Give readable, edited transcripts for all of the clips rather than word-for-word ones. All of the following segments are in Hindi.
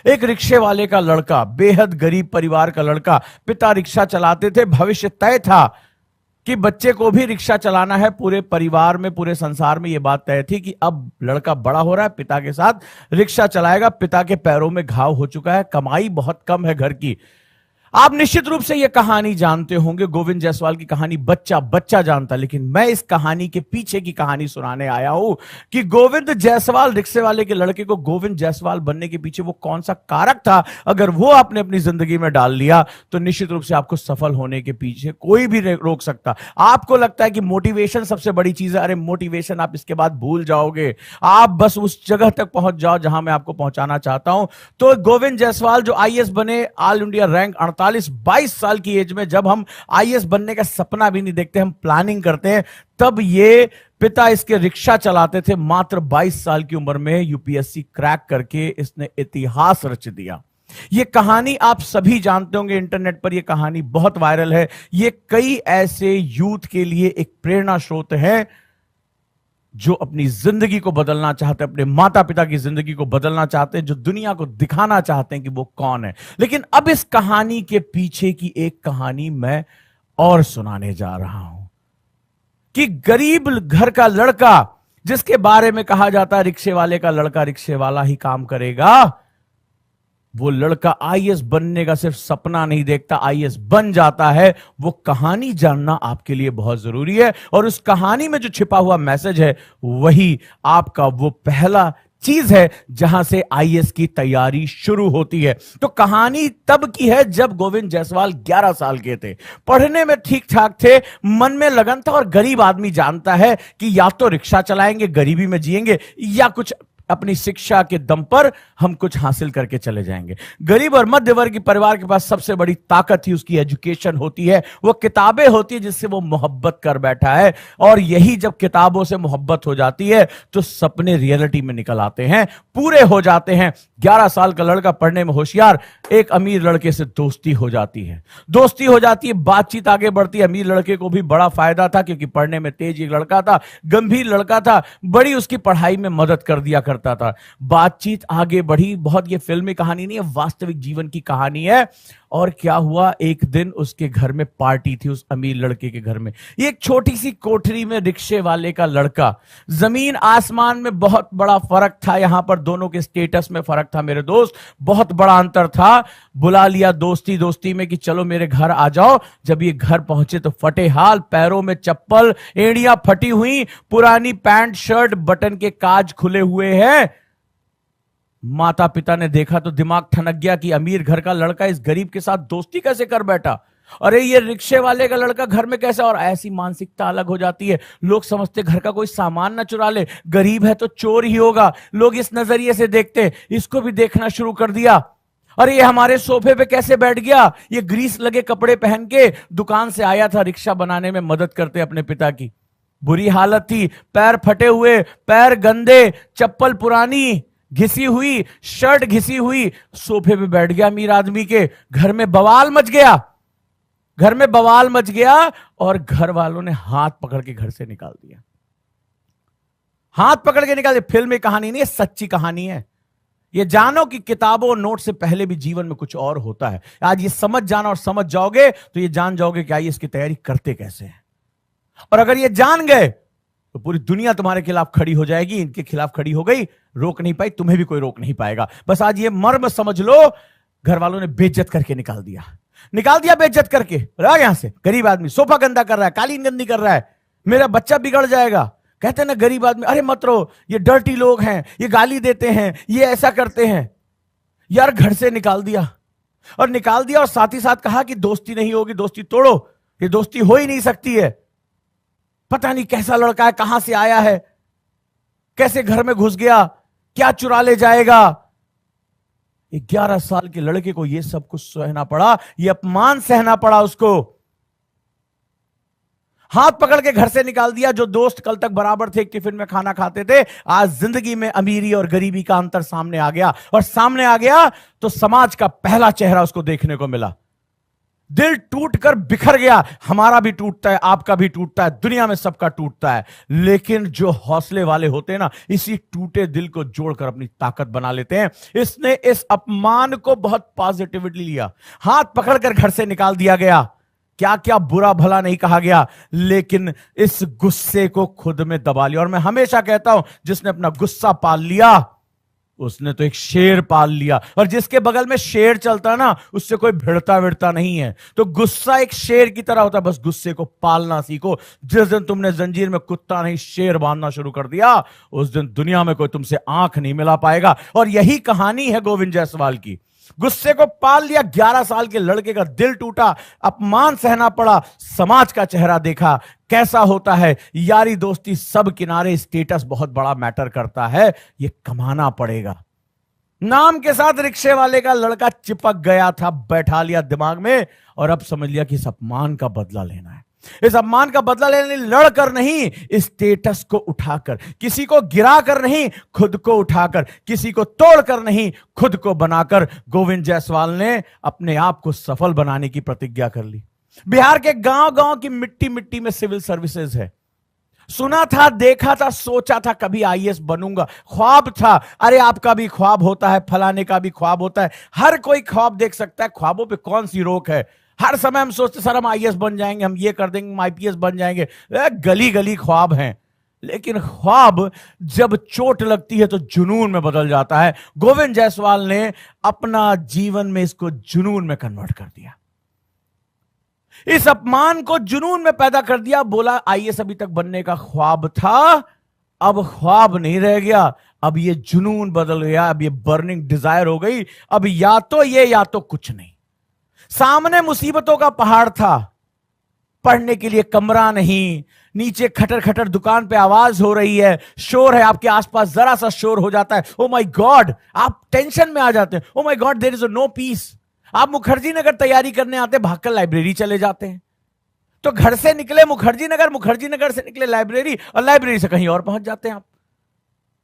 एक रिक्शे वाले का लड़का, बेहद गरीब परिवार का लड़का, पिता रिक्शा चलाते थे, भविष्य तय था कि बच्चे को भी रिक्शा चलाना है। पूरे परिवार में, पूरे संसार में यह बात तय थी कि अब लड़का बड़ा हो रहा है, पिता के साथ रिक्शा चलाएगा। पिता के पैरों में घाव हो चुका है, कमाई बहुत कम है घर की। आप निश्चित रूप से यह कहानी जानते होंगे, गोविंद जायसवाल की कहानी बच्चा बच्चा जानता, लेकिन मैं इस कहानी के पीछे की कहानी सुनाने आया हूं कि गोविंद जायसवाल, रिक्शे वाले के लड़के को गोविंद जायसवाल बनने के पीछे वो कौन सा कारक था। अगर वो आपने अपनी जिंदगी में डाल लिया तो निश्चित रूप से आपको सफल होने के पीछे कोई भी रोक सकता। आपको लगता है कि मोटिवेशन सबसे बड़ी चीज है, अरे मोटिवेशन आप इसके बाद भूल जाओगे, आप बस उस जगह तक पहुंच जाओ जहां मैं आपको पहुंचाना चाहता हूं। तो गोविंद जायसवाल जो आईएएस बने, ऑल इंडिया रैंक 22 साल की एज में, जब हम आईएएस बनने का सपना भी नहीं देखते, हम प्लानिंग करते हैं, तब ये पिता इसके रिक्शा चलाते थे। मात्र 22 साल की उम्र में यूपीएससी क्रैक करके इसने इतिहास रच दिया। ये कहानी आप सभी जानते होंगे, इंटरनेट पर यह कहानी बहुत वायरल है। ये कई ऐसे यूथ के लिए एक प्रेरणा स्रोत है जो अपनी जिंदगी को बदलना चाहते हैं, अपने माता पिता की जिंदगी को बदलना चाहते हैं, जो दुनिया को दिखाना चाहते हैं कि वो कौन है। लेकिन अब इस कहानी के पीछे की एक कहानी मैं और सुनाने जा रहा हूं कि गरीब घर का लड़का, जिसके बारे में कहा जाता है रिक्शे वाले का लड़का रिक्शे वाला ही काम करेगा, वो लड़का आईएएस बनने का सिर्फ सपना नहीं देखता, आईएएस बन जाता है। वो कहानी जानना आपके लिए बहुत जरूरी है, और उस कहानी में जो छिपा हुआ मैसेज है वही आपका वो पहला चीज है जहां से आईएएस की तैयारी शुरू होती है। तो कहानी तब की है जब गोविंद जायसवाल 11 साल के थे, पढ़ने में ठीक ठाक थे, मन में लगन था, और गरीब आदमी जानता है कि या तो रिक्शा चलाएंगे, गरीबी में जिएंगे, या कुछ अपनी शिक्षा के दम पर हम कुछ हासिल करके चले जाएंगे। गरीब और मध्य वर्ग परिवार के पास सबसे बड़ी ताकत ही उसकी एजुकेशन होती है, वो किताबें होती है जिससे वो मोहब्बत कर बैठा है। और यही जब किताबों से मोहब्बत हो जाती है तो सपने रियलिटी में निकल आते हैं, पूरे हो जाते हैं। 11 साल का लड़का, पढ़ने में होशियार, एक अमीर लड़के से दोस्ती हो जाती है, बातचीत आगे बढ़ती है। अमीर लड़के को भी बड़ा फायदा था क्योंकि पढ़ने में तेज एक लड़का था, गंभीर लड़का था, बड़ी उसकी पढ़ाई में मदद कर दिया करता था। बातचीत आगे बढ़ी, बहुत ये फिल्मी कहानी नहीं है, वास्तविक जीवन की कहानी है। और क्या हुआ, एक दिन उसके घर में पार्टी थी, उस अमीर लड़के के घर में। ये एक छोटी सी कोठरी में रिक्शे वाले का लड़का, जमीन आसमान में बहुत बड़ा फर्क था, यहां पर दोनों के स्टेटस में फर्क था मेरे दोस्त, बहुत बड़ा अंतर था। बुला लिया दोस्ती दोस्ती में कि चलो मेरे घर आ जाओ। जब ये घर पहुंचे तो फटे हाल, पैरों में चप्पल, एड़ियां फटी हुई, पुरानी पैंट शर्ट, बटन के काज खुले हुए हैं। माता पिता ने देखा तो दिमाग ठनक गया कि अमीर घर का लड़का इस गरीब के साथ दोस्ती कैसे कर बैठा, अरे ये रिक्शे वाले का लड़का घर में कैसे। और ऐसी मानसिकता अलग हो जाती है, लोग समझते घर का कोई सामान ना चुरा ले, गरीब है तो चोर ही होगा, लोग इस नजरिए से देखते। इसको भी देखना शुरू कर दिया, अरे ये हमारे सोफे पे कैसे बैठ गया, ये ग्रीस लगे कपड़े पहन के दुकान से आया था रिक्शा बनाने में मदद करते अपने पिता की। बुरी हालत थी, पैर फटे हुए, पैर गंदे, चप्पल पुरानी, घिसी हुई, शर्ट घिसी हुई, सोफे पे बैठ गया अमीर आदमी के। घर में बवाल मच गया, घर में बवाल मच गया, और घर वालों ने हाथ पकड़ के घर से निकाल दिया, हाथ पकड़ के निकाल दिया। फिल्म में कहानी नहीं है, सच्ची कहानी है। ये जानो कि किताबों और नोट से पहले भी जीवन में कुछ और होता है। आज ये समझ जाना, और समझ जाओगे तो ये जान जाओगे कि आइए इसकी तैयारी करते कैसे हैं। और अगर ये जान गए तो पूरी दुनिया तुम्हारे खिलाफ खड़ी हो जाएगी, इनके खिलाफ खड़ी हो गई, रोक नहीं पाई, तुम्हें भी कोई रोक नहीं पाएगा। बस आज ये मर्म समझ लो, घर वालों ने बेइज्जत करके निकाल दिया, बेइज्जत करके। यहां से गरीब आदमी सोफा गंदा कर रहा है, कालीन गंदी कर रहा है, मेरा बच्चा बिगड़ जाएगा। कहते हैं ना गरीब आदमी, अरे मत रो, ये डर्टी लोग हैं, ये गाली देते हैं, ये ऐसा करते हैं। यार घर से निकाल दिया, और साथ ही साथ कहा कि दोस्ती नहीं होगी, दोस्ती तोड़ो, ये दोस्ती हो ही नहीं सकती है। पता नहीं कैसा लड़का है, कहां से आया है, कैसे घर में घुस गया, क्या चुरा ले जाएगा। 11 साल के लड़के को यह सब कुछ सहना पड़ा, यह अपमान सहना पड़ा उसको। हाथ पकड़ के घर से निकाल दिया। जो दोस्त कल तक बराबर थे, एक टिफिन में खाना खाते थे, आज जिंदगी में अमीरी और गरीबी का अंतर सामने आ गया। और सामने आ गया तो समाज का पहला चेहरा उसको देखने को मिला। दिल टूटकर बिखर गया, हमारा भी टूटता है, आपका भी टूटता है, दुनिया में सबका टूटता है। लेकिन जो हौसले वाले होते हैं ना, इसी टूटे दिल को जोड़कर अपनी ताकत बना लेते हैं। इसने इस अपमान को बहुत पॉजिटिवली लिया, हाथ पकड़कर घर से निकाल दिया गया, क्या क्या बुरा भला नहीं कहा गया, लेकिन इस गुस्से को खुद में दबा लिया। और मैं हमेशा कहता हूं, जिसने अपना गुस्सा पाल लिया उसने तो एक शेर पाल लिया। और जिसके बगल में शेर चलता ना, उससे कोई भिड़ता विड़ता नहीं है। तो गुस्सा एक शेर की तरह होता है, बस गुस्से को पालना सीखो। जिस दिन तुमने जंजीर में कुत्ता नहीं शेर बांधना शुरू कर दिया, उस दिन दुनिया में कोई तुमसे आंख नहीं मिला पाएगा। और यही कहानी है गोविंद जायसवाल की। गुस्से को पाल लिया, 11 साल के लड़के का दिल टूटा, अपमान सहना पड़ा, समाज का चेहरा देखा कैसा होता है, यारी दोस्ती सब किनारे, स्टेटस बहुत बड़ा मैटर करता है, ये कमाना पड़ेगा। नाम के साथ रिक्शे वाले का लड़का चिपक गया था, बैठा लिया दिमाग में, और अब समझ लिया कि इस अपमान का बदला लेना है। इस अपमान का बदला लेने लड़कर नहीं, स्टेटस को उठाकर, किसी को गिराकर नहीं, खुद को उठाकर, किसी को तोड़कर नहीं, खुद को बनाकर गोविंद जायसवाल ने अपने आप को सफल बनाने की प्रतिज्ञा कर ली। बिहार के गांव गांव की मिट्टी मिट्टी में सिविल सर्विसेज है। सुना था, देखा था, सोचा था कभी आईएएस बनूंगा, ख्वाब था। अरे आपका भी ख्वाब होता है, फलाने का भी ख्वाब होता है, हर कोई ख्वाब देख सकता है, ख्वाबों पे कौन सी रोक है। हर समय हम सोचते सर हम आईएएस बन जाएंगे, हम ये कर देंगे, हम आईपीएस बन जाएंगे, गली गली ख्वाब हैं। लेकिन ख्वाब जब चोट लगती है तो जुनून में बदल जाता है। गोविंद जायसवाल ने अपना जीवन में इसको जुनून में कन्वर्ट कर दिया, इस अपमान को जुनून में पैदा कर दिया। बोला आईएएस अभी तक बनने का ख्वाब था, अब ख्वाब नहीं रह गया, अब ये जुनून बदल गया, अब ये बर्निंग डिजायर हो गई। अब या तो ये या तो कुछ नहीं। सामने मुसीबतों का पहाड़ था, पढ़ने के लिए कमरा नहीं, नीचे खटर खटर दुकान पे आवाज हो रही है, शोर है आपके आसपास, जरा सा शोर हो जाता है, ओ माय गॉड, आप टेंशन में आ जाते हैं, oh my God there is no peace. आप मुखर्जी नगर तैयारी करने आते, भागकर लाइब्रेरी चले जाते हैं। तो घर से निकले मुखर्जी नगर से निकले लाइब्रेरी, और लाइब्रेरी से कहीं और पहुंच जाते हैं।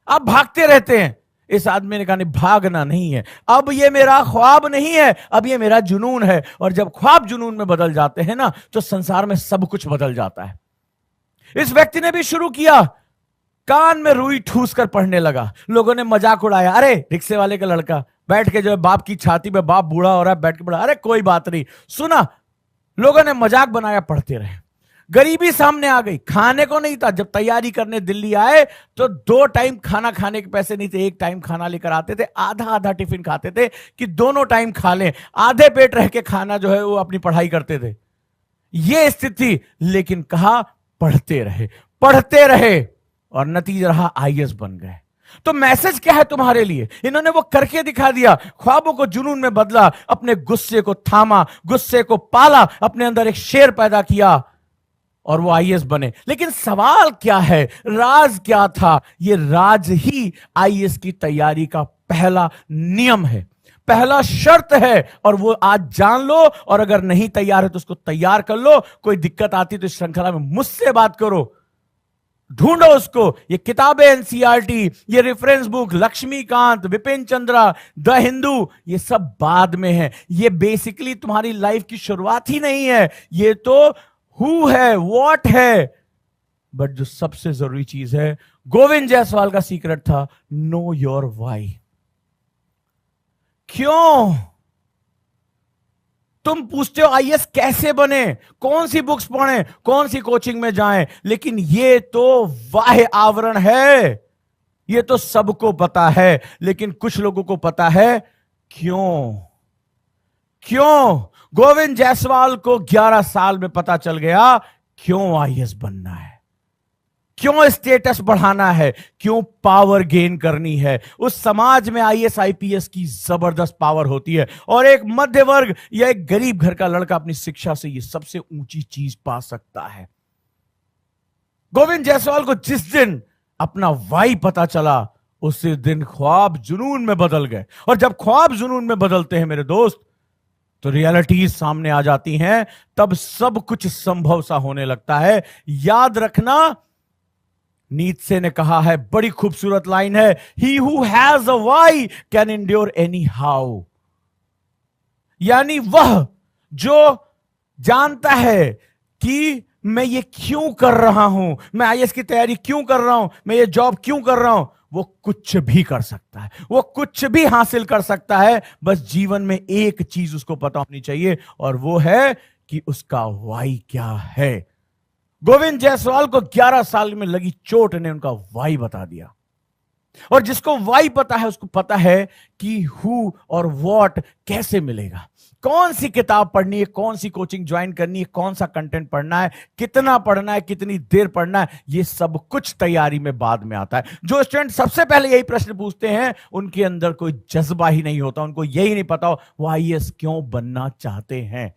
आप भागते रहते हैं। इस आदमी ने कहा नहीं, भागना नहीं है, अब ये मेरा ख्वाब नहीं है, अब ये मेरा जुनून है। और जब ख्वाब जुनून में बदल जाते हैं ना, तो संसार में सब कुछ बदल जाता है। इस व्यक्ति ने भी शुरू किया, कान में रुई ठूस कर पढ़ने लगा। लोगों ने मजाक उड़ाया, अरे रिक्शे वाले का लड़का बैठ के जो है बाप की छाती पे, बाप बूढ़ा हो रहा है बैठ के पढ़ा, अरे कोई बात नहीं। सुना, लोगों ने मजाक बनाया, पढ़ते रहे। गरीबी सामने आ गई, खाने को नहीं था। जब तैयारी करने दिल्ली आए तो 2 टाइम खाना खाने के पैसे नहीं थे, 1 टाइम खाना लेकर आते थे, आधा आधा टिफिन खाते थे कि दोनों टाइम खा लें, आधे पेट रह के खाना जो है वो अपनी पढ़ाई करते थे। ये स्थिति, लेकिन कहा पढ़ते रहे और नतीजा रहा आईएएस बन गए। तो मैसेज क्या है तुम्हारे लिए? इन्होंने वो करके दिखा दिया, ख्वाबों को जुनून में बदला, अपने गुस्से को थामा, गुस्से को पाला, अपने अंदर एक शेर पैदा किया और वो आईएएस बने। लेकिन सवाल क्या है, राज क्या था? ये राज ही आईएएस की तैयारी का पहला नियम है, पहला शर्त है। और वो आज जान लो, और अगर नहीं तैयार है तो उसको तैयार कर लो। कोई दिक्कत आती तो इस श्रृंखला में मुझसे बात करो, ढूंढो उसको। ये किताबें एनसीईआरटी, ये reference book, Laxmikanth, Vipin Chandra, the Hindu, ये सब बाद में है। ये बेसिकली तुम्हारी लाइफ की शुरुआत ही नहीं है, ये तो हु है, व्हाट है। बट जो सबसे जरूरी चीज है, गोविंद जायसवाल का सीक्रेट था, नो योर व्हाई। क्यों? तुम पूछते हो आईएएस कैसे बने, कौन सी बुक्स पढ़ें, कौन सी कोचिंग में जाएं, लेकिन ये तो बाह्य आवरण है, ये तो सबको पता है। लेकिन कुछ लोगों को पता है क्यों। गोविंद जायसवाल को 11 साल में पता चल गया क्यों आईएएस बनना है, क्यों स्टेटस बढ़ाना है, क्यों पावर गेन करनी है। उस समाज में आईएएस आईपीएस की जबरदस्त पावर होती है, और एक मध्य वर्ग या एक गरीब घर का लड़का अपनी शिक्षा से ये सबसे ऊंची चीज पा सकता है। गोविंद जायसवाल को जिस दिन अपना वाई पता चला, उसी दिन ख्वाब जुनून में बदल गए। और जब ख्वाब जुनून में बदलते हैं मेरे दोस्त, तो रियलिटीज सामने आ जाती हैं, तब सब कुछ संभव सा होने लगता है। याद रखना, नीत्शे ने कहा है, बड़ी खूबसूरत लाइन है, he who has a why can endure any how. यानी वह जो जानता है कि मैं ये क्यों कर रहा हूं, मैं आईएएस की तैयारी क्यों कर रहा हूं, मैं ये जॉब क्यों कर रहा हूं, वो कुछ भी कर सकता है, वो कुछ भी हासिल कर सकता है। बस जीवन में एक चीज उसको पता होनी चाहिए, और वो है कि उसका वाई क्या है। गोविंद जायसवाल को 11 साल में लगी चोट ने उनका वाई बता दिया। और जिसको वाई पता है उसको पता है कि हु और व्हाट कैसे मिलेगा, कौन सी किताब पढ़नी है, कौन सी कोचिंग ज्वाइन करनी है, कौन सा कंटेंट पढ़ना है, कितना पढ़ना है, कितनी देर पढ़ना है, ये सब कुछ तैयारी में बाद में आता है। जो स्टूडेंट सबसे पहले यही प्रश्न पूछते हैं उनके अंदर कोई जज्बा ही नहीं होता, उनको यही नहीं पता वो आईएएस क्यों बनना चाहते हैं,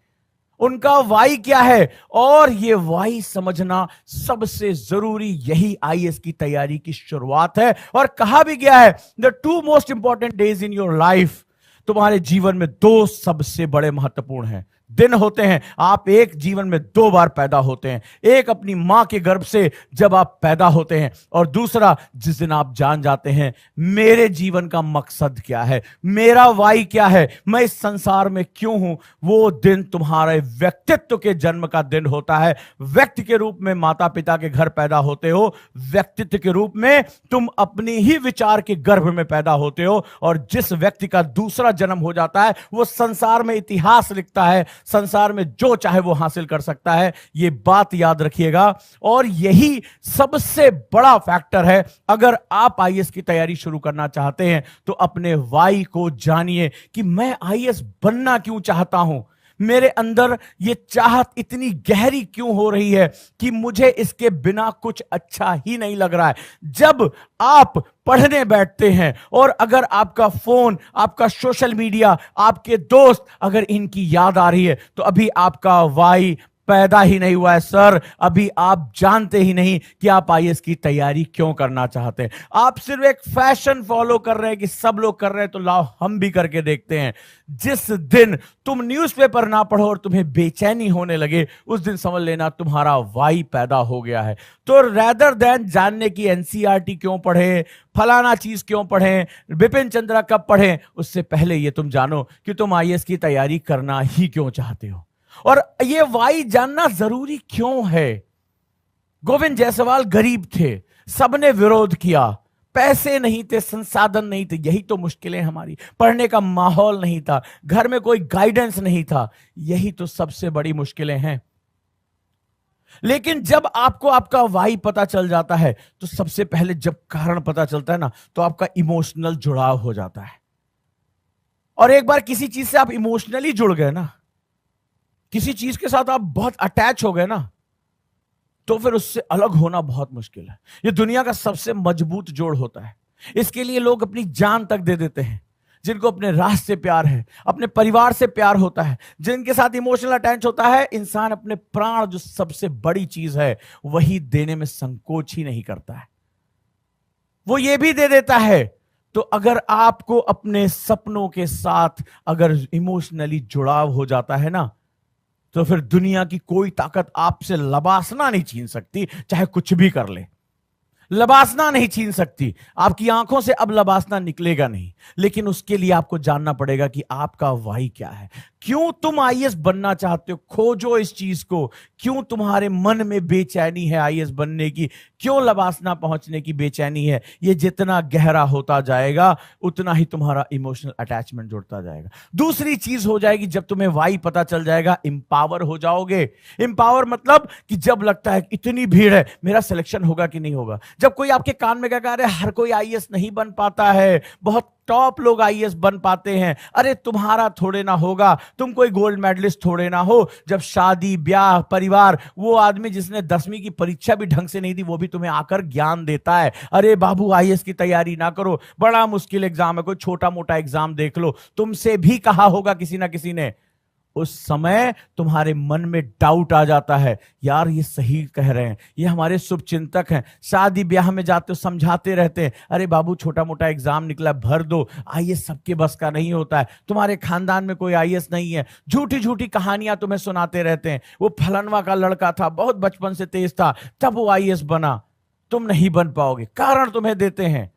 उनका वाई क्या है। और ये वाई समझना सबसे जरूरी, यही आईएएस की तैयारी की शुरुआत है। और कहा भी गया है the 2 most important days in your life, तुम्हारे जीवन में 2 सबसे बड़े महत्वपूर्ण हैं दिन होते हैं। आप एक जीवन में 2 बार पैदा होते हैं, एक अपनी मां के गर्भ से जब आप पैदा होते हैं, और दूसरा जिस दिन आप जान जाते हैं मेरे जीवन का मकसद क्या है, मेरा वाई क्या है, मैं इस संसार में क्यों हूं। वो दिन तुम्हारे व्यक्तित्व के जन्म का दिन होता है। व्यक्ति के रूप में माता पिता के घर पैदा होते हो, व्यक्तित्व के रूप में तुम अपनी ही विचार के गर्भ में पैदा होते हो, और जिस व्यक्ति का दूसरा जन्म हो जाता है वो संसार में इतिहास लिखता है, संसार में जो चाहे वो हासिल कर सकता है। ये बात याद रखिएगा, और यही सबसे बड़ा फैक्टर है। अगर आप आईएएस की तैयारी शुरू करना चाहते हैं तो अपने वाई को जानिए कि मैं आईएएस बनना क्यों चाहता हूं, मेरे अंदर ये चाहत इतनी गहरी क्यों हो रही है कि मुझे इसके बिना कुछ अच्छा ही नहीं लग रहा है। जब आप पढ़ने बैठते हैं और अगर आपका फोन, आपका सोशल मीडिया, आपके दोस्त, अगर इनकी याद आ रही है तो अभी आपका वाई पैदा ही नहीं हुआ है सर, अभी आप जानते ही नहीं कि आप आईएएस की तैयारी क्यों करना चाहते हैं। आप सिर्फ एक फैशन फॉलो कर रहे हैं कि सब लोग कर रहे हैं तो लाओ हम भी करके देखते हैं। जिस दिन तुम न्यूज़पेपर ना पढ़ो और तुम्हें बेचैनी होने लगे, उस दिन समझ लेना तुम्हारा वाई पैदा हो गया है। तो रैदर देन जानने की एनसीईआरटी क्यों पढ़े, फलाना चीज क्यों पढ़े, बिपिन चंद्रा कब पढ़े, उससे पहले ये तुम जानो कि तुम आईएएस की तैयारी करना ही क्यों चाहते हो, और ये वाई जानना जरूरी क्यों है। गोविंद जायसवाल गरीब थे, सबने विरोध किया, पैसे नहीं थे, संसाधन नहीं थे, यही तो मुश्किलें हमारी, पढ़ने का माहौल नहीं था, घर में कोई गाइडेंस नहीं था, यही तो सबसे बड़ी मुश्किलें हैं। लेकिन जब आपको आपका वाई पता चल जाता है तो सबसे पहले जब कारण पता चलता है ना तो आपका इमोशनल जुड़ाव हो जाता है। और एक बार किसी चीज से आप इमोशनली जुड़ गए ना, किसी चीज के साथ आप बहुत अटैच हो गए ना, तो फिर उससे अलग होना बहुत मुश्किल है। ये दुनिया का सबसे मजबूत जोड़ होता है। इसके लिए लोग अपनी जान तक दे देते हैं। जिनको अपने राष्ट्र से प्यार है, अपने परिवार से प्यार होता है, जिनके साथ इमोशनल अटैच होता है, इंसान अपने प्राण, जो सबसे बड़ी चीज है, वही देने में संकोच ही नहीं करता है, वो ये भी दे देता है। तो अगर आपको अपने सपनों के साथ अगर इमोशनली जुड़ाव हो जाता है ना, तो फिर दुनिया की कोई ताकत आपसे लबासना नहीं छीन सकती, चाहे कुछ भी कर ले। लबासना नहीं छीन सकती, आपकी आंखों से अब लबासना निकलेगा नहीं। लेकिन उसके लिए आपको जानना पड़ेगा कि आपका वाई क्या है, क्यों तुम आईएएस बनना चाहते हो। खोजो इस चीज को, क्यों तुम्हारे मन में बेचैनी है आईएएस बनने की, क्यों लबासना पहुंचने की बेचैनी है। ये जितना गहरा होता जाएगा उतना ही तुम्हारा इमोशनल अटैचमेंट जुड़ता जाएगा। दूसरी चीज हो जाएगी, जब तुम्हें वाई पता चल जाएगा, इंपावर हो जाओगे। इंपावर मतलब कि जब लगता है इतनी भीड़ है, मेरा सिलेक्शन होगा कि नहीं होगा। जब कोई आपके कान में कह रहे हर कोई आईएएस नहीं बन पाता है, बहुत टॉप लोग आईएएस बन पाते हैं, अरे तुम्हारा थोड़े ना होगा, तुम कोई गोल्ड मेडलिस्ट थोड़े ना हो। जब शादी ब्याह परिवार, वो आदमी जिसने 10वीं की परीक्षा भी ढंग से नहीं दी वो भी तुम्हें आकर ज्ञान देता है, अरे बाबू आईएएस की तैयारी ना करो, बड़ा मुश्किल एग्जाम है, कोई छोटा मोटा एग्जाम देख लो, तुमसे भी कहा होगा किसी ना किसी ने। उस समय तुम्हारे मन में डाउट आ जाता है, यार ये सही कह रहे हैं, ये हमारे शुभ चिंतक हैं। शादी ब्याह में जाते हो समझाते रहते हैं, अरे बाबू छोटा मोटा एग्जाम निकला भर दो, आईएएस सबके बस का नहीं होता है, तुम्हारे खानदान में कोई आईएएस नहीं है। झूठी झूठी कहानियां तुम्हें सुनाते रहते हैं, वो फलनवा का लड़का था, बहुत बचपन से तेज था, तब वो आईएएस बना, तुम नहीं बन पाओगे, कारण तुम्हें देते हैं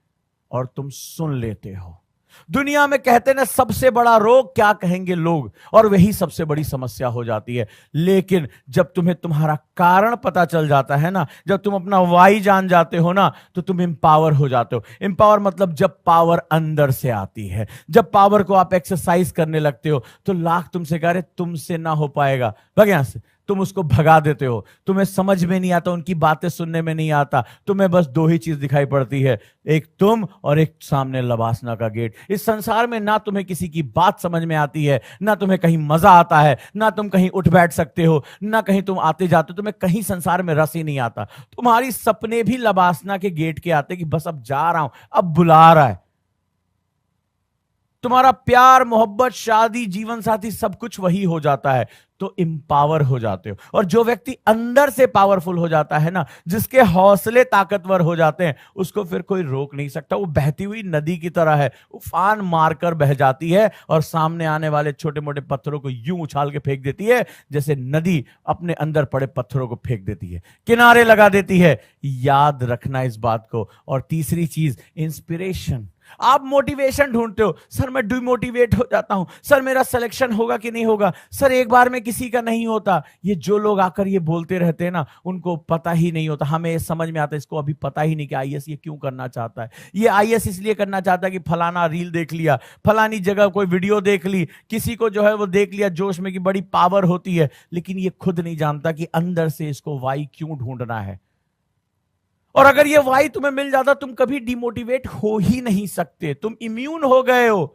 और तुम सुन लेते हो। दुनिया में कहते ना सबसे बड़ा रोग क्या कहेंगे लोग, और वही सबसे बड़ी समस्या हो जाती है। लेकिन जब तुम्हें तुम्हारा कारण पता चल जाता है ना, जब तुम अपना वाई जान जाते हो ना, तो तुम एम्पावर हो जाते हो। एम्पावर मतलब जब पावर अंदर से आती है, जब पावर को आप एक्सरसाइज करने लगते हो, तो लाख तुमसे कह रहे तुमसे ना हो पाएगा, भाग यहां से, तुम उसको भगा देते हो। तुम्हें समझ में नहीं आता, उनकी बातें सुनने में नहीं आता, तुम्हें बस दो ही चीज दिखाई पड़ती है, एक तुम और एक सामने लबासना का गेट। इस संसार में ना तुम्हें किसी की बात समझ में आती है, ना तुम्हें कहीं मजा आता है, ना तुम कहीं उठ बैठ सकते हो, ना कहीं तुम आते जाते हो, तुम्हें कहीं संसार में रस ही नहीं आता। तुम्हारी सपने भी लबासना के गेट के आते कि बस अब जा रहा हूं, अब बुला रहा है। तुम्हारा प्यार, मोहब्बत, शादी, जीवन साथी सब कुछ वही हो जाता है, तो इंपावर हो जाते हो। और जो व्यक्ति अंदर से पावरफुल हो जाता है ना, जिसके हौसले ताकतवर हो जाते हैं, उसको फिर कोई रोक नहीं सकता। वो बहती हुई नदी की तरह है, उफान मारकर बह जाती है और सामने आने वाले छोटे मोटे पत्थरों को यूं उछाल के फेंक देती है जैसे नदी अपने अंदर पड़े पत्थरों को फेंक देती है, किनारे लगा देती है। याद रखना इस बात को। और तीसरी चीज, इंस्पिरेशन। आप मोटिवेशन ढूंढते हो, सर मैं डिमोटिवेट हो जाता हूं, सर मेरा सिलेक्शन होगा कि नहीं होगा, सर एक बार में किसी का नहीं होता। ये जो लोग आकर ये बोलते रहते हैं ना, उनको पता ही नहीं होता। हमें ये समझ में आता है, इसको अभी पता ही नहीं कि आईएएस ये क्यों करना चाहता है। ये आईएएस इसलिए करना चाहता है कि फलाना रील देख लिया, फलानी जगह कोई वीडियो देख ली, किसी को जो है वो देख लिया जोश में कि बड़ी पावर होती है, लेकिन ये खुद नहीं जानता कि अंदर से इसको वाई क्यों ढूंढना है। और अगर ये वाई तुम्हें मिल जाता, तुम कभी डिमोटिवेट हो ही नहीं सकते, तुम इम्यून हो गए हो।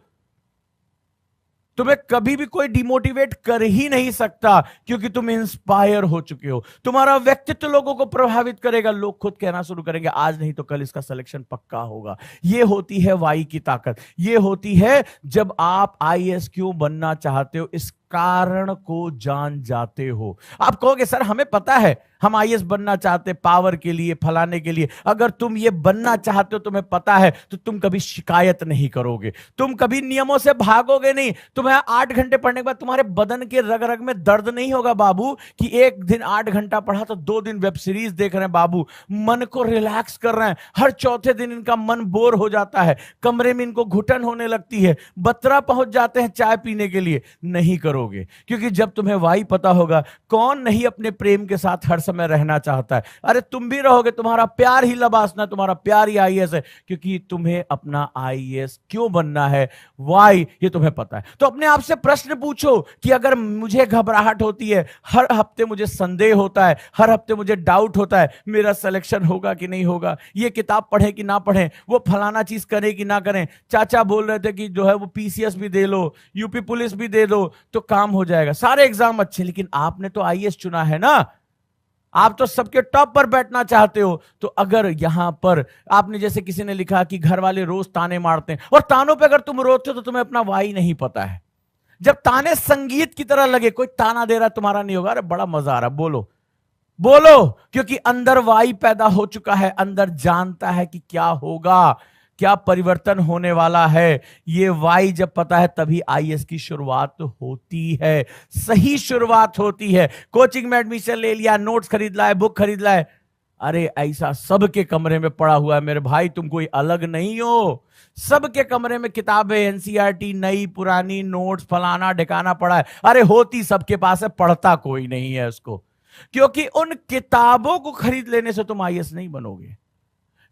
तुम्हें कभी भी कोई डिमोटिवेट कर ही नहीं सकता, क्योंकि तुम इंस्पायर हो चुके हो। तुम्हारा व्यक्तित्व लोगों को प्रभावित करेगा, लोग खुद कहना शुरू करेंगे आज नहीं तो कल इसका सिलेक्शन पक्का होगा। यह होती है वाई की ताकत। यह होती है जब आप आईएएस क्यों बनना चाहते हो, इस कारण को जान जाते हो। आप कहोगे सर हमें पता है हम आईएएस बनना चाहते, पावर के लिए, फलाने के लिए। अगर तुम ये बनना चाहते हो, तुम्हें पता है, तो तुम कभी शिकायत नहीं करोगे, तुम कभी नियमों से भागोगे नहीं। तुम्हें 8 घंटे पढ़ने के बाद तुम्हारे बदन के रग रग में दर्द नहीं होगा बाबू कि एक दिन 8 घंटा पढ़ा तो 2 दिन वेब सीरीज देख रहे हैं बाबू, मन को रिलैक्स कर रहे हैं। हर चौथे दिन इनका मन बोर हो जाता है, कमरे में इनको घुटन होने लगती है, बत्रा पहुंच जाते हैं चाय पीने के लिए। नहीं करोगे, क्योंकि जब तुम्हें वाई पता होगा, कौन नहीं अपने प्रेम के साथ हर समय रहना चाहता है। अरे तुम भी रहोगे, तुम्हारा प्यार ही लबासना, तुम्हारा प्यार ही आईएएस है, क्योंकि तुम्हें अपना आईएएस क्यों बनना है, वाई, ये तुम्हें पता है। तो अपने आप से प्रश्न पूछो कि अगर मुझे घबराहट होती है, हर हफ्ते मुझे संदेह होता है, हर हफ्ते मुझे डाउट होता है मेरा सिलेक्शन होगा कि नहीं होगा, ये किताब पढ़े कि ना पढ़े, वो फलाना चीज करें कि ना करें, चाचा बोल रहे थे कि जो है वो पीसीएस भी दे लो, यूपी पुलिस भी दे दो तो काम हो जाएगा, सारे एग्जाम अच्छे, लेकिन आपने तो आईएएस चुना है ना, आप तो सबके टॉप पर बैठना चाहते हो। तो अगर यहां पर आपने, जैसे किसी ने लिखा कि घर वाले रोज ताने मारते हैं, और तानों पे अगर तुम रोते हो तो तुम्हें अपना वाई नहीं पता है। जब ताने संगीत की तरह लगे, कोई ताना दे रहा तुम्हारा नहीं होगा, अरे बड़ा मजा आ रहा, बोलो बोलो, क्योंकि अंदर वाई पैदा हो चुका है, अंदर जानता है कि क्या होगा, क्या परिवर्तन होने वाला है। ये वाई जब पता है, तभी आईएएस की शुरुआत होती है, सही शुरुआत होती है। कोचिंग में एडमिशन ले लिया, नोट्स खरीद लाए, बुक खरीद लाए, अरे ऐसा सबके कमरे में पड़ा हुआ है मेरे भाई, तुम कोई अलग नहीं हो। सबके कमरे में किताबें, एनसीईआरटी, नई पुरानी, नोट्स, फलाना ढिकाना पड़ा है। अरे होती सबके पास है, पढ़ता कोई नहीं है उसको, क्योंकि उन किताबों को खरीद लेने से तुम आईएएस नहीं बनोगे,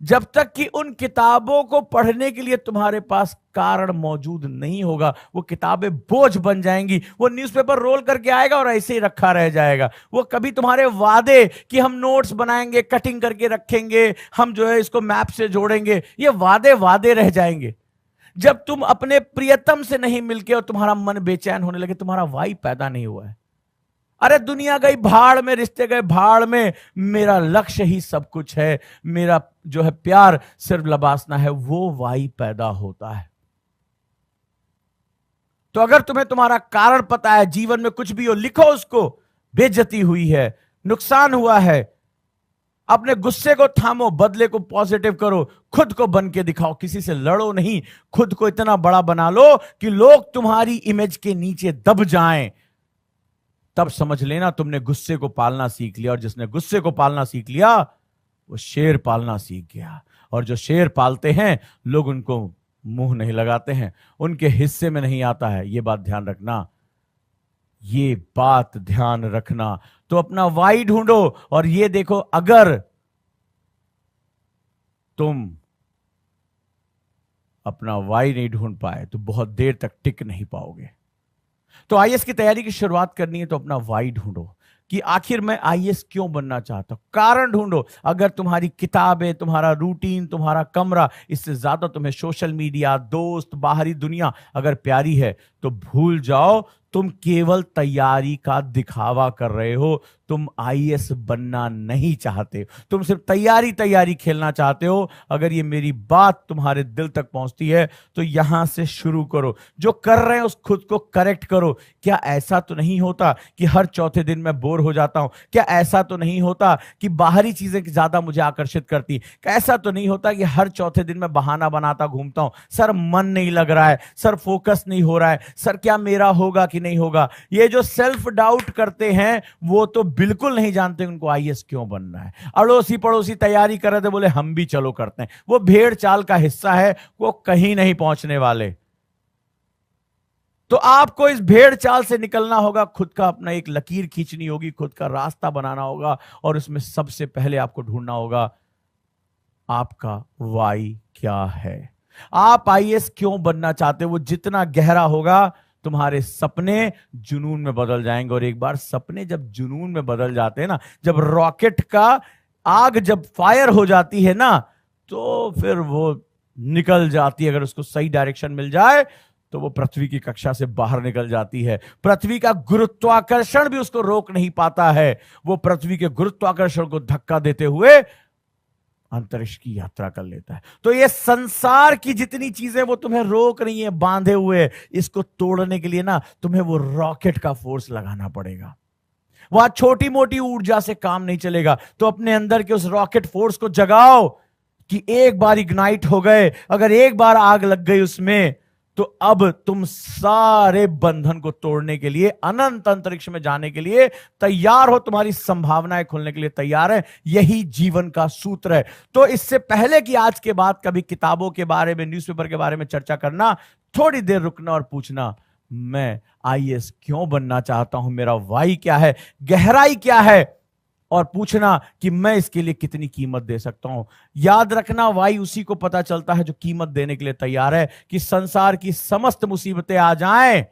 जब तक कि उन किताबों को पढ़ने के लिए तुम्हारे पास कारण मौजूद नहीं होगा। वो किताबें बोझ बन जाएंगी, वो न्यूज़पेपर रोल करके आएगा और ऐसे ही रखा रह जाएगा। वो कभी तुम्हारे वादे कि हम नोट्स बनाएंगे, कटिंग करके रखेंगे, हम जो है इसको मैप से जोड़ेंगे, ये वादे वादे रह जाएंगे। जब तुम अपने प्रियतम से नहीं मिलके और तुम्हारा मन बेचैन होने लगे, तुम्हारा वाई पैदा नहीं हुआ है। अरे दुनिया गई भाड़ में, रिश्ते गए भाड़ में, मेरा लक्ष्य ही सब कुछ है, मेरा जो है प्यार सिर्फ लबासना है, वो वाई पैदा होता है। तो अगर तुम्हें तुम्हारा कारण पता है, जीवन में कुछ भी हो, लिखो उसको। बेइज्जती हुई है, नुकसान हुआ है, अपने गुस्से को थामो, बदले को पॉजिटिव करो, खुद को बन के दिखाओ, किसी से लड़ो नहीं, खुद को इतना बड़ा बना लो कि लोग तुम्हारी इमेज के नीचे दब जाएं। तब समझ लेना तुमने गुस्से को पालना सीख लिया, और जिसने गुस्से को पालना सीख लिया वो शेर पालना सीख गया। और जो शेर पालते हैं लोग, उनको मुंह नहीं लगाते हैं, उनके हिस्से में नहीं आता है। ये बात ध्यान रखना, ये बात ध्यान रखना। तो अपना वाई ढूंढो और ये देखो, अगर तुम अपना वाई नहीं ढूंढ पाए तो बहुत देर तक टिक नहीं पाओगे। तो आईएएस की तैयारी की शुरुआत करनी है तो अपना वाई ढूंढो कि आखिर मैं आईएएस क्यों बनना चाहता हूं, कारण ढूंढो। अगर तुम्हारी किताबें, तुम्हारा रूटीन, तुम्हारा कमरा, इससे ज्यादा तुम्हें सोशल मीडिया, दोस्त, बाहरी दुनिया अगर प्यारी है तो भूल जाओ, तुम केवल तैयारी का दिखावा कर रहे हो। तुम आईएएस बनना नहीं चाहते, तुम सिर्फ तैयारी तैयारी खेलना चाहते हो। अगर ये मेरी बात तुम्हारे दिल तक पहुंचती है तो यहां से शुरू करो, जो कर रहे हैं उस खुद को करेक्ट करो। क्या ऐसा तो नहीं होता कि हर चौथे दिन मैं बोर हो जाता हूं? क्या ऐसा तो नहीं होता कि बाहरी चीजें ज्यादा मुझे आकर्षित करती? क्या ऐसा तो नहीं होता कि हर चौथे दिन मैं बहाना बनाता घूमता हूं, सर मन नहीं लग रहा है, सर फोकस नहीं हो रहा है, सर क्या मेरा होगा कि नहीं होगा? ये जो सेल्फ डाउट करते हैं वो तो बिल्कुल नहीं जानते उनको आईएएस क्यों बनना है। अड़ोसी पड़ोसी तैयारी कर रहे थे, बोले हम भी चलो करते हैं। वो भेड़ चाल का हिस्सा है, वो कहीं नहीं पहुंचने वाले। तो आपको इस भेड़ चाल से निकलना होगा, खुद का अपना एक लकीर खींचनी होगी, खुद का रास्ता बनाना होगा। और उसमें सबसे पहले आपको ढूंढना होगा आपका वाई क्या है। आप आईएएस क्यों बनना चाहते हो? वो जितना गहरा होगा तुम्हारे सपने जुनून में बदल जाएंगे। और एक बार सपने जब जुनून में बदल जाते हैं ना, जब रॉकेट का आग जब फायर हो जाती है ना, तो फिर वो निकल जाती है। अगर उसको सही डायरेक्शन मिल जाए तो वो पृथ्वी की कक्षा से बाहर निकल जाती है। पृथ्वी का गुरुत्वाकर्षण भी उसको रोक नहीं पाता है। वो पृथ्वी के गुरुत्वाकर्षण को धक्का देते हुए अंतरिक्ष की यात्रा कर लेता है। तो ये संसार की जितनी चीजें वो तुम्हें रोक रही है, बांधे हुए, इसको तोड़ने के लिए ना तुम्हें वो रॉकेट का फोर्स लगाना पड़ेगा। वहां छोटी मोटी ऊर्जा से काम नहीं चलेगा। तो अपने अंदर के उस रॉकेट फोर्स को जगाओ कि एक बार इग्नाइट हो गए, अगर एक बार आग लग गई उसमें, तो अब तुम सारे बंधन को तोड़ने के लिए, अनंत अंतरिक्ष में जाने के लिए तैयार हो। तुम्हारी संभावनाएं खुलने के लिए तैयार है। यही जीवन का सूत्र है। तो इससे पहले कि आज के बाद कभी किताबों के बारे में, न्यूज़पेपर के बारे में चर्चा करना, थोड़ी देर रुकना और पूछना, मैं आईएएस क्यों बनना चाहता हूं? मेरा वाई क्या है? गहराई क्या है? और पूछना कि मैं इसके लिए कितनी कीमत दे सकता हूं। याद रखना, वाई उसी को पता चलता है जो कीमत देने के लिए तैयार है। कि संसार की समस्त मुसीबतें आ जाएं,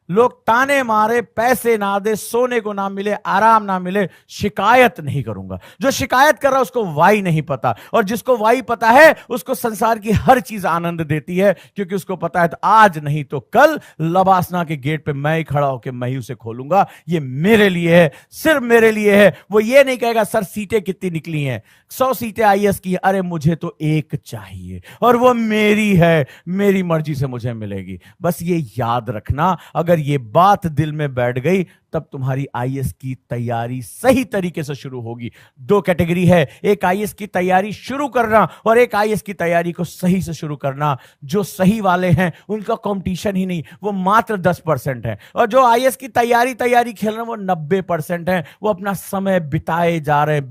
लोग ताने मारे, पैसे ना दे, सोने को ना मिले, आराम ना मिले, शिकायत नहीं करूंगा। जो शिकायत कर रहा है उसको वाई नहीं पता, और जिसको वाई पता है उसको संसार की हर चीज आनंद देती है, क्योंकि उसको पता है तो आज नहीं तो कल लबासना के गेट पे मैं ही खड़ा होकर मैं ही उसे खोलूंगा। ये मेरे लिए है, सिर्फ मेरे लिए है। वो ये नहीं कहेगा सर सीटें कितनी निकली हैं, 100 सीटें आईएएस की, अरे मुझे तो एक चाहिए और वो मेरी है, मेरी मर्जी से मुझे मिलेगी। बस ये याद रखना, अगर ये बात दिल में बैठ गई तब तुम्हारी आईएएस की तैयारी सही तरीके से शुरू होगी। दो कैटेगरी है, एक आईएएस की तैयारी शुरू करना और एक आईएएस की तैयारी को सही से शुरू करना। जो सही वाले हैं उनका कंपटीशन ही नहीं, वो मात्र 10% है। और जो आईएएस की तैयारी खेल रहे हैं वो 90% है। वो अपना समय बिताए जा रहे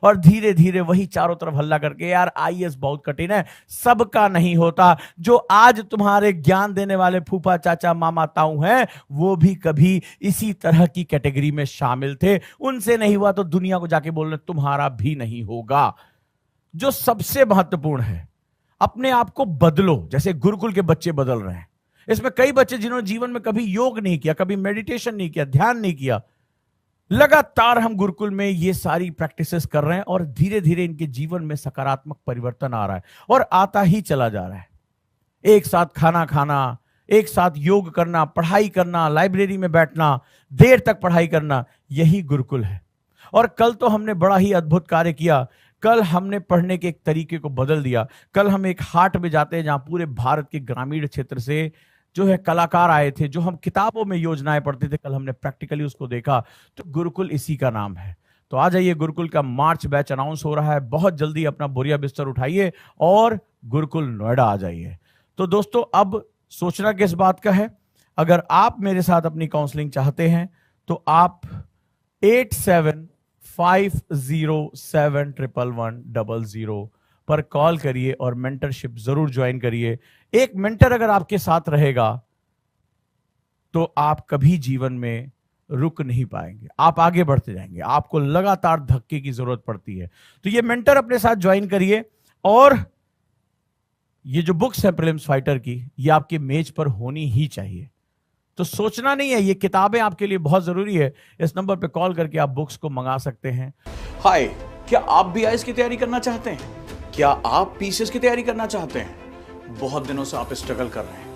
और धीरे धीरे वही चारों तरफ हल्ला करके, यार आईएएस बहुत कठिन है, सबका नहीं होता। जो आज तुम्हारे ज्ञान देने वाले फूफा चाचा मामा ताऊ हैं, वो भी कभी इसी तरह की कैटेगरी में शामिल थे। उनसे नहीं हुआ तो दुनिया को जाके बोलने तुम्हारा भी नहीं होगा। जो सबसे महत्वपूर्ण है, अपने आप को बदलो, जैसे गुरुकुल के बच्चे बदल रहे हैं। इसमें कई बच्चे जिन्होंने जीवन में कभी योग नहीं किया, कभी मेडिटेशन नहीं किया, ध्यान नहीं किया, लगातार हम गुरुकुल में ये सारी प्रैक्टिसेस कर रहे हैं और धीरे धीरे इनके जीवन में सकारात्मक परिवर्तन आ रहा है और आता ही चला जा रहा है। एक साथ खाना खाना, एक साथ योग करना, पढ़ाई करना, लाइब्रेरी में बैठना, देर तक पढ़ाई करना, यही गुरुकुल है। और कल तो हमने बड़ा ही अद्भुत कार्य किया। कल हमने पढ़ने के एक तरीके को बदल दिया। कल हम एक हाट में जाते हैं जहां पूरे भारत के ग्रामीण क्षेत्र से जो है कलाकार आए थे, जो हम किताबों में योजनाएं पढ़ते थे, कल हमने प्रैक्टिकली उसको देखा। तो गुरुकुल इसी का नाम है। तो आ जाइए, गुरुकुल का मार्च बैच अनाउंस हो रहा है। बहुत जल्दी अपना बोरिया बिस्तर उठाइए और गुरुकुल नोएडा आ जाइए। तो दोस्तों, अब सोचना किस बात का है, अगर आप मेरे साथ अपनी काउंसलिंग चाहते हैं तो आप 8750711100 पर कॉल करिए और मेंटरशिप जरूर ज्वाइन करिए। एक मेंटर अगर आपके साथ रहेगा तो आप कभी जीवन में रुक नहीं पाएंगे, आप आगे बढ़ते जाएंगे, आपको लगातार धक्के की जरूरत पड़ती है। तो ये मेंटर अपने साथ ज्वाइन करिए। और ये जो बुक्स है प्रीलिम्स फाइटर की, ये आपके मेज पर होनी ही चाहिए। तो सोचना नहीं है, ये किताबें आपके लिए बहुत जरूरी है। इस नंबर पे कॉल करके आप बुक्स को मंगा सकते हैं। हाय, क्या आप भी आईएएस की तैयारी करना चाहते हैं? क्या आप पीसीएस की तैयारी करना चाहते हैं? बहुत दिनों से आप स्ट्रगल कर रहे हैं,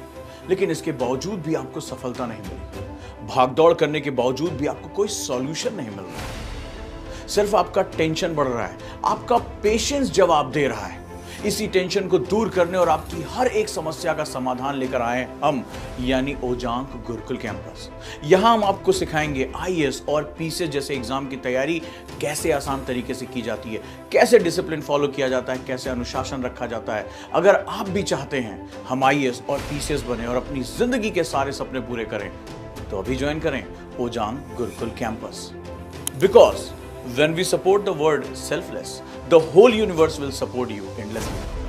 लेकिन इसके बावजूद भी आपको सफलता नहीं मिली। भागदौड़ करने के बावजूद भी आपको कोई सॉल्यूशन नहीं मिल रहा। सिर्फ आपका टेंशन बढ़ रहा है, आपका पेशेंस जवाब दे रहा है। इसी टेंशन को दूर करने और आपकी हर एक समस्या का समाधान लेकर आए हम, यानी ओजांग गुरुकुल कैंपस। यहां हम आपको सिखाएंगे आईएएस और पीसीएस जैसे एग्जाम की तैयारी कैसे आसान तरीके से की जाती है, कैसे डिसिप्लिन फॉलो किया जाता है, कैसे अनुशासन रखा जाता है। अगर आप भी चाहते हैं हम आईएएस और पीसीएस बने और अपनी जिंदगी के सारे सपने पूरे करें, तो अभी ज्वाइन करें Ojaank Gurukul campus. Because when we support the word selfless, the whole universe will support you endlessly.